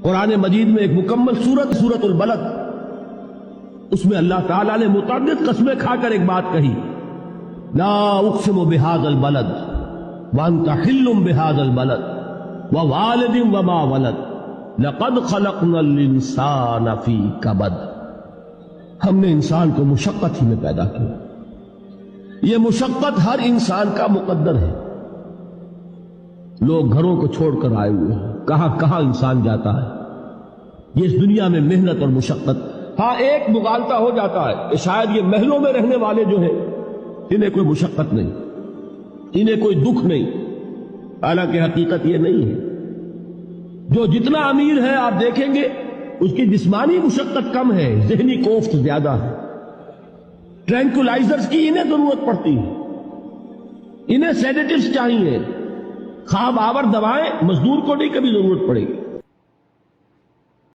قرآن مجید میں ایک مکمل سورت البلد، اس میں اللہ تعالیٰ نے متعدد قسمیں کھا کر ایک بات کہی، لا اقسم بہذا البلد وانت حل بہذا البلد ووالد وما ولد لقد خلقنا الانسان فی کبد۔ ہم نے انسان کو مشقت ہی میں پیدا کیا، یہ مشقت ہر انسان کا مقدر ہے۔ لوگ گھروں کو چھوڑ کر آئے ہوئے ہیں، کہاں کہاں انسان جاتا ہے، یہ اس دنیا میں محنت اور مشقت۔ ہاں ایک مغالطہ ہو جاتا ہے کہ شاید یہ محلوں میں رہنے والے جو ہیں انہیں کوئی مشقت نہیں، انہیں کوئی دکھ نہیں، حالانکہ حقیقت یہ نہیں ہے۔ جو جتنا امیر ہے آپ دیکھیں گے اس کی جسمانی مشقت کم ہے، ذہنی کوفت زیادہ ہے۔ ٹرینکولائزرز کی انہیں ضرورت پڑتی ہے، انہیں سیڈیٹیوز چاہیے، خواب آور دوائیں مزدور کو نہیں کبھی ضرورت پڑے گی۔